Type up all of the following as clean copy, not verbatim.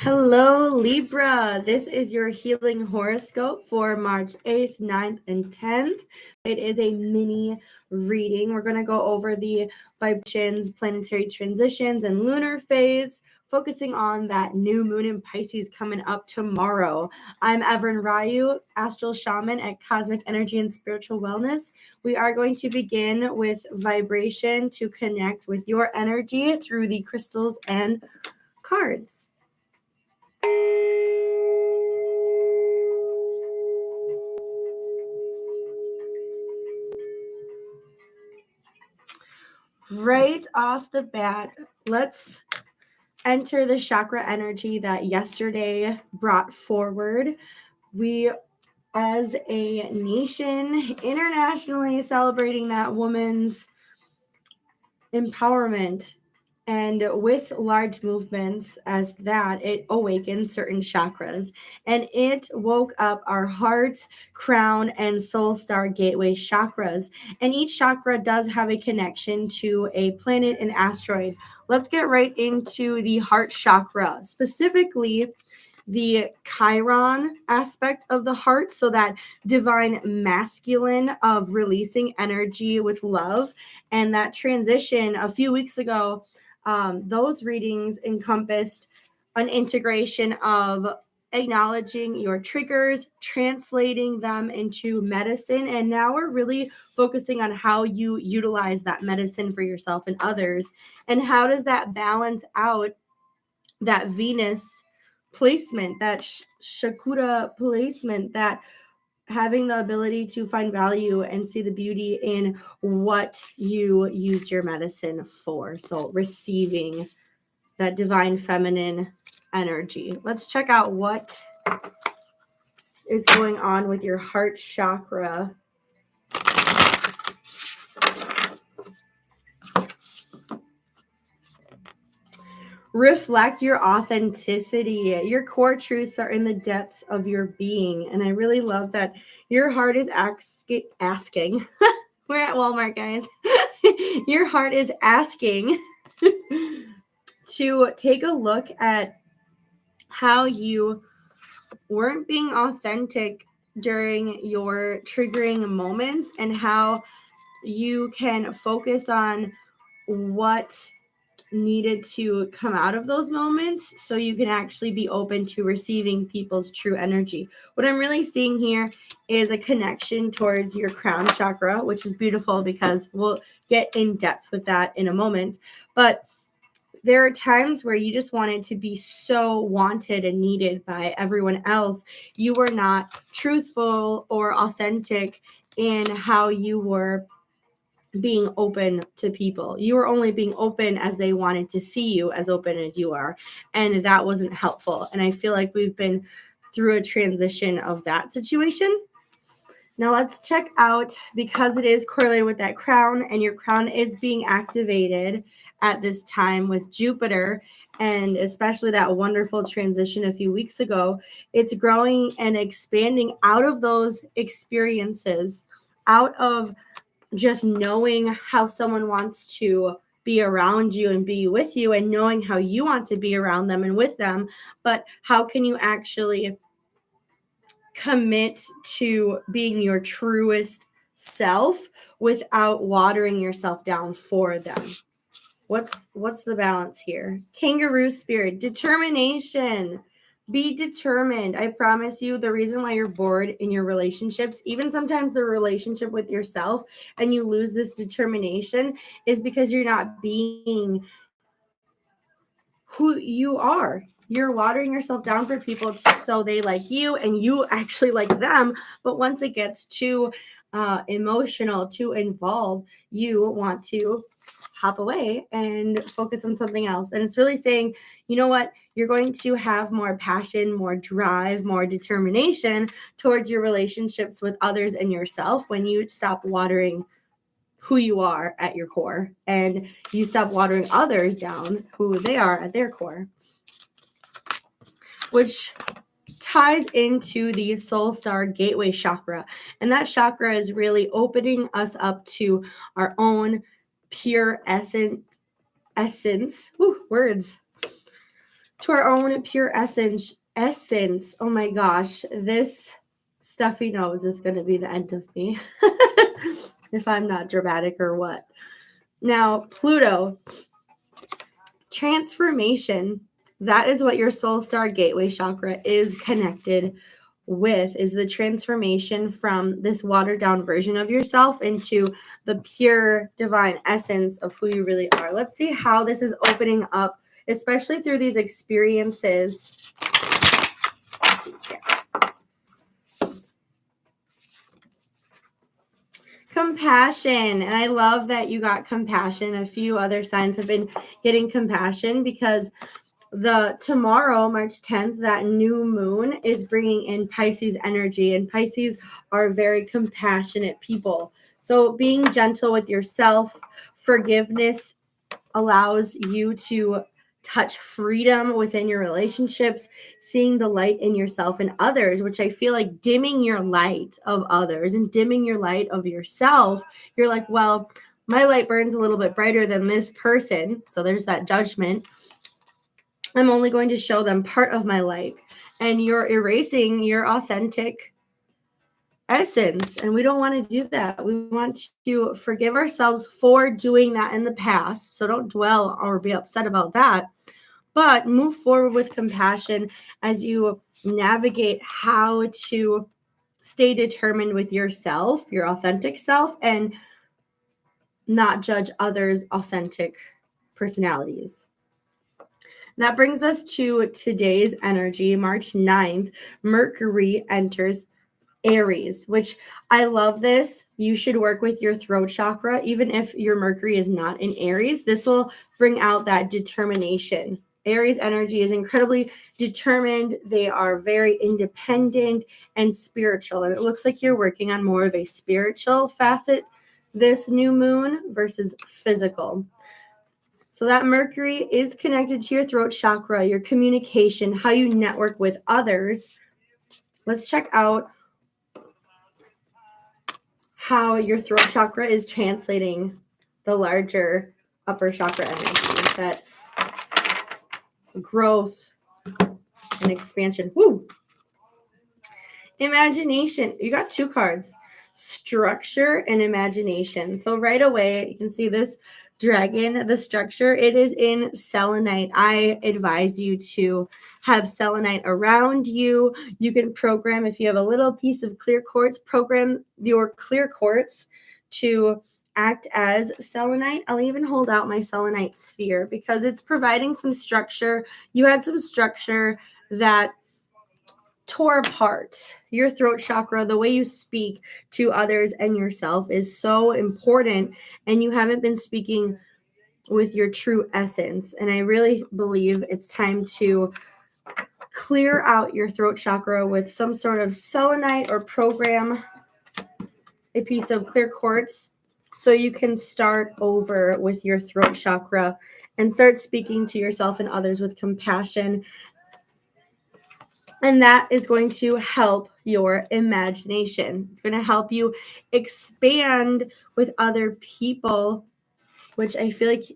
Hello, Libra. This is your healing horoscope for March 8th, 9th, and 10th. It is a mini reading. We're going to go over the vibrations, planetary transitions, and lunar phase, focusing on that new moon in Pisces coming up tomorrow. I'm Everin Ryu, astral shaman at Cosmic Energy and Spiritual Wellness. We are going to begin with vibration to connect with your energy through the crystals and cards. Right off the bat, let's enter the chakra energy that yesterday brought forward. We, as a nation, internationally celebrating that woman's empowerment. And with large movements as that, it awakens certain chakras. And it woke up our heart, crown, and soul star gateway chakras. And each chakra does have a connection to a planet and asteroid. Let's get right into the heart chakra, specifically the Chiron aspect of the heart, so that divine masculine of releasing energy with love. And that transition a few weeks ago, those readings encompassed an integration of acknowledging your triggers, translating them into medicine, and now we're really focusing on how you utilize that medicine for yourself and others, and how does that balance out that Venus placement, that Shakura placement, that having the ability to find value and see the beauty in what you used your medicine for. So receiving that divine feminine energy. Let's check out what is going on with your heart chakra. Reflect your authenticity. Your core truths are in the depths of your being. And I really love that your heart is asking. We're at Walmart, guys. Your heart is asking to take a look at how you weren't being authentic during your triggering moments, and how you can focus on what needed to come out of those moments so you can actually be open to receiving people's true energy. What I'm really seeing here is a connection towards your crown chakra, which is beautiful because we'll get in depth with that in a moment. But there are times where you just wanted to be so wanted and needed by everyone else. You were not truthful or authentic in how you were being open to people. You were only being open as they wanted to see you as open as you are. And that wasn't helpful. And I feel like we've been through a transition of that situation. Now let's check out, because it is correlated with that crown, and your crown is being activated at this time with Jupiter, and especially that wonderful transition a few weeks ago. It's growing and expanding out of those experiences, out of just knowing how someone wants to be around you and be with you, and knowing how you want to be around them and with them. But how can you actually commit to being your truest self without watering yourself down for them? What's the balance here? Kangaroo spirit, determination. Be determined. I promise you, the reason why you're bored in your relationships, even sometimes the relationship with yourself, and you lose this determination, is because you're not being who you are. You're watering yourself down for people so they like you and you actually like them. But once it gets too emotional, too involved, you want to hop away and focus on something else. And it's really saying, you know what? You're going to have more passion, more drive, more determination towards your relationships with others and yourself when you stop watering who you are at your core, and you stop watering others down who they are at their core, which ties into the soul star gateway chakra. And that chakra is really opening us up to our own pure essence. Words. to our own pure essence. Oh my gosh, this stuffy nose is going to be the end of me if I'm not dramatic or what. Now, Pluto, transformation. That is what your soul star gateway chakra is connected with, is the transformation from this watered down version of yourself into the pure divine essence of who you really are. Let's see how this is opening up, especially through these experiences. Let's see here. Compassion. And I love that you got compassion. A few other signs have been getting compassion because tomorrow, March 10th, that new moon is bringing in Pisces energy, and Pisces are very compassionate people. So being gentle with yourself, forgiveness allows you to touch freedom within your relationships, seeing the light in yourself and others, which I feel like dimming your light of others and dimming your light of yourself. You're like, well, my light burns a little bit brighter than this person. So there's that judgment. I'm only going to show them part of my light. And you're erasing your authentic essence. And we don't want to do that. We want to forgive ourselves for doing that in the past. So don't dwell or be upset about that. But move forward with compassion as you navigate how to stay determined with yourself, your authentic self, and not judge others' authentic personalities. And that brings us to today's energy, March 9th. Mercury enters Aries, which I love this. You should work with your throat chakra, even if your Mercury is not in Aries. This will bring out that determination. Aries energy is incredibly determined. They are very independent and spiritual. And it looks like you're working on more of a spiritual facet this new moon versus physical. So that Mercury is connected to your throat chakra, your communication, how you network with others. Let's check out how your throat chakra is translating the larger upper chakra energy, that growth and expansion. Woo! Imagination. You got two cards, structure and imagination. So right away, you can see this dragon, the structure, it is in selenite. I advise you to have selenite around you. You can program, if you have a little piece of clear quartz, program your clear quartz to act as selenite. I'll even hold out my selenite sphere because it's providing some structure. You had some structure that tore apart. Your throat chakra, the way you speak to others and yourself is so important, and you haven't been speaking with your true essence. And I really believe it's time to clear out your throat chakra with some sort of selenite or program a piece of clear quartz so you can start over with your throat chakra and start speaking to yourself and others with compassion. And that is going to help your imagination. It's going to help you expand with other people, which I feel like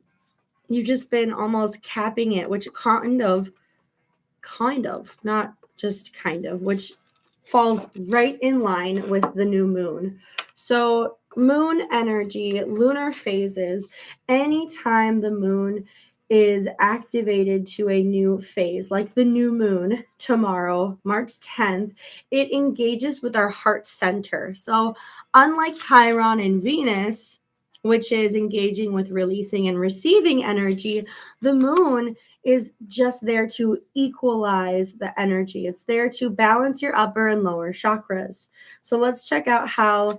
you've just been almost capping it, which kind of, not just kind of, which falls right in line with the new moon. So moon energy, lunar phases, anytime the moon is activated to a new phase, like the new moon tomorrow, March 10th, it engages with our heart center. So unlike Chiron and Venus, which is engaging with releasing and receiving energy, the moon is just there to equalize the energy. It's there to balance your upper and lower chakras. So let's check out how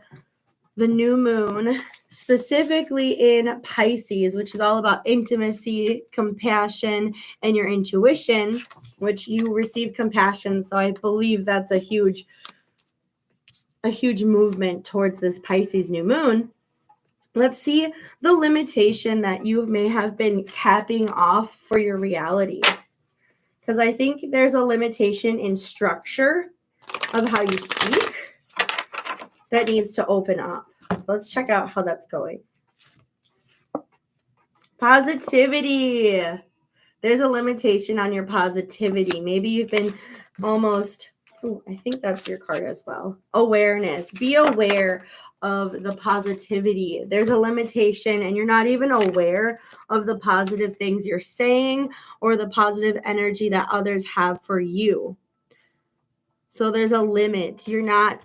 the new moon, specifically in Pisces, which is all about intimacy, compassion, and your intuition, which you receive compassion. So I believe that's a huge movement towards this Pisces new moon. Let's see the limitation that you may have been capping off for your reality. Because I think there's a limitation in structure of how you speak that needs to open up. Let's check out how that's going. Positivity. There's a limitation on your positivity. Maybe you've been almost, I think that's your card as well. Awareness. Be aware of the positivity. There's a limitation, and you're not even aware of the positive things you're saying or the positive energy that others have for you. So there's a limit. You're not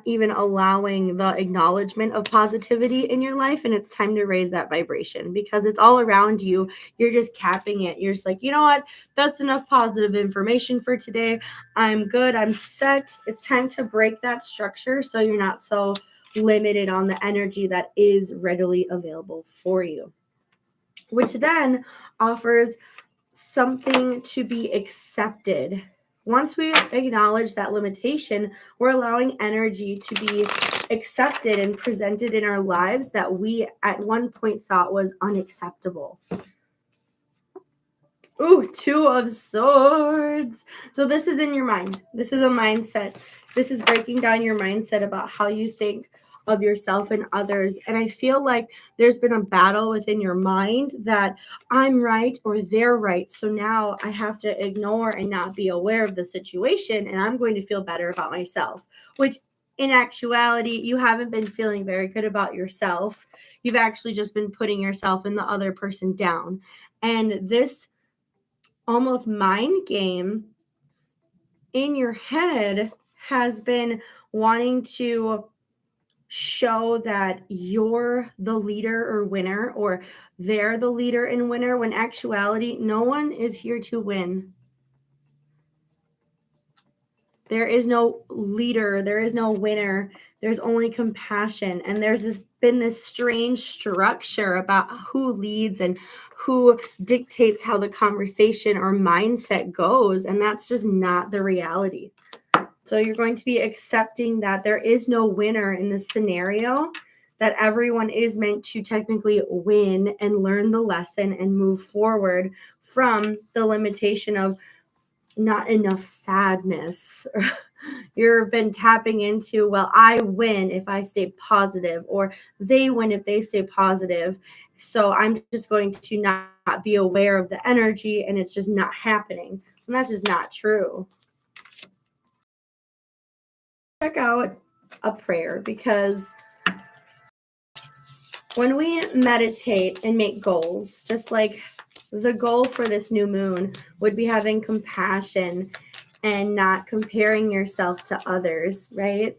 even allowing the acknowledgement of positivity in your life, and it's time to raise that vibration because it's all around you. You're just capping it. You're just like, you know what? That's enough positive information for today. I'm good. I'm set. It's time to break that structure so you're not so limited on the energy that is readily available for you, which then offers something to be accepted. Once we acknowledge that limitation, we're allowing energy to be accepted and presented in our lives that we at one point thought was unacceptable. Ooh, Two of Swords. So this is in your mind. This is a mindset. This is breaking down your mindset about how you think of yourself and others. And I feel like there's been a battle within your mind that I'm right or they're right. So now I have to ignore and not be aware of the situation, and I'm going to feel better about myself, which in actuality, you haven't been feeling very good about yourself. You've actually just been putting yourself and the other person down. And this almost mind game in your head has been wanting to show that you're the leader or winner, or they're the leader and winner, when actuality, no one is here to win. There is no leader, there is no winner, there's only compassion. And been this strange structure about who leads and who dictates how the conversation or mindset goes, and that's just not the reality. So you're going to be accepting that there is no winner in this scenario, that everyone is meant to technically win and learn the lesson and move forward from the limitation of not enough sadness. You've been tapping into, well, I win if I stay positive, or they win if they stay positive. So I'm just going to not be aware of the energy, and it's just not happening. And that's just not true. Check out a prayer, because when we meditate and make goals, just like the goal for this new moon would be having compassion and not comparing yourself to others, right?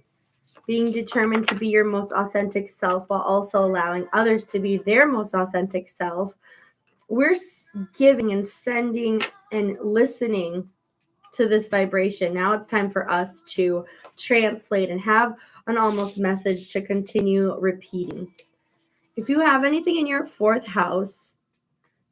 Being determined to be your most authentic self while also allowing others to be their most authentic self. We're giving and sending and listening to this vibration. Now it's time for us to translate and have an almost message to continue repeating. If you have anything in your fourth house,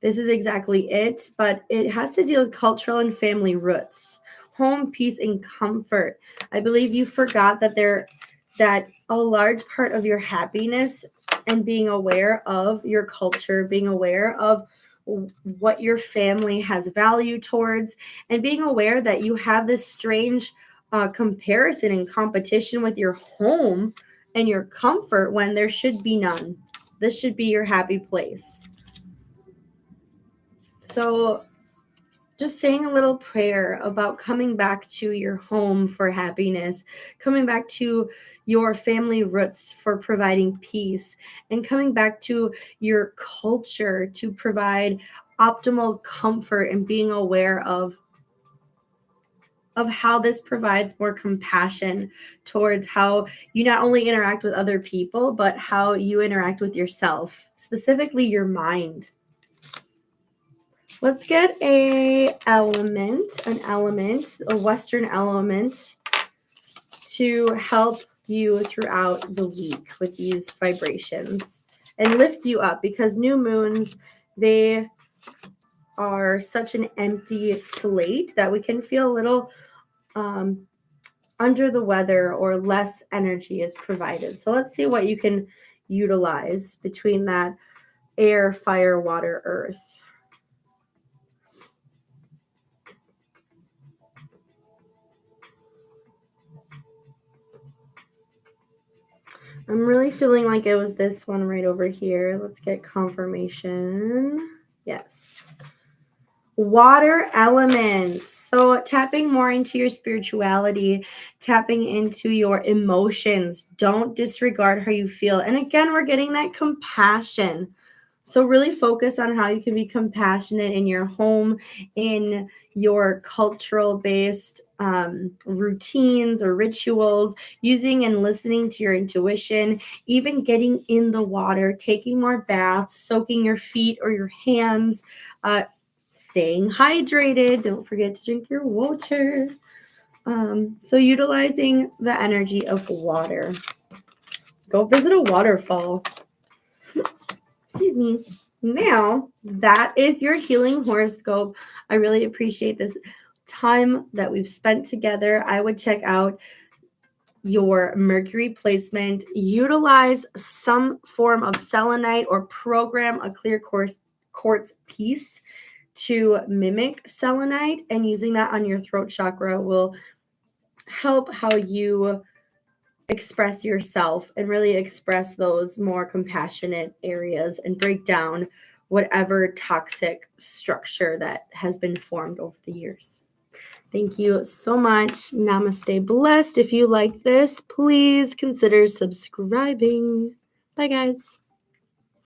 this is exactly it, but it has to deal with cultural and family roots, home, peace, and comfort. I believe you forgot that a large part of your happiness and being aware of your culture, being aware of what your family has value towards, and being aware that you have this strange comparison and competition with your home and your comfort when there should be none. This should be your happy place. So just saying a little prayer about coming back to your home for happiness, coming back to your family roots for providing peace, and coming back to your culture to provide optimal comfort, and being aware of how this provides more compassion towards how you not only interact with other people, but how you interact with yourself, specifically your mind. Let's get an element, a Western element, to help you throughout the week with these vibrations and lift you up, because new moons, they are such an empty slate that we can feel a little under the weather, or less energy is provided. So let's see what you can utilize between that air, fire, water, earth. I'm really feeling like it was this one right over here. Let's get confirmation. Yes. water elements. So tapping more into your spirituality, tapping into your emotions. Don't disregard how you feel. And again, we're getting that compassion. So really focus on how you can be compassionate in your home, in your cultural based routines or rituals, using and listening to your intuition, even getting in the water, taking more baths, soaking your feet or your hands, staying hydrated. Don't forget to drink your water. So utilizing the energy of water. Go visit a waterfall. Excuse me. Now, that is your healing horoscope. I really appreciate this time that we've spent together. I would check out your Mercury placement, utilize some form of selenite or program a clear quartz piece to mimic selenite, and using that on your throat chakra will help how you express yourself and really express those more compassionate areas and break down whatever toxic structure that has been formed over the years. Thank you so much. Namaste. Blessed. If you like this, please consider subscribing. Bye, guys.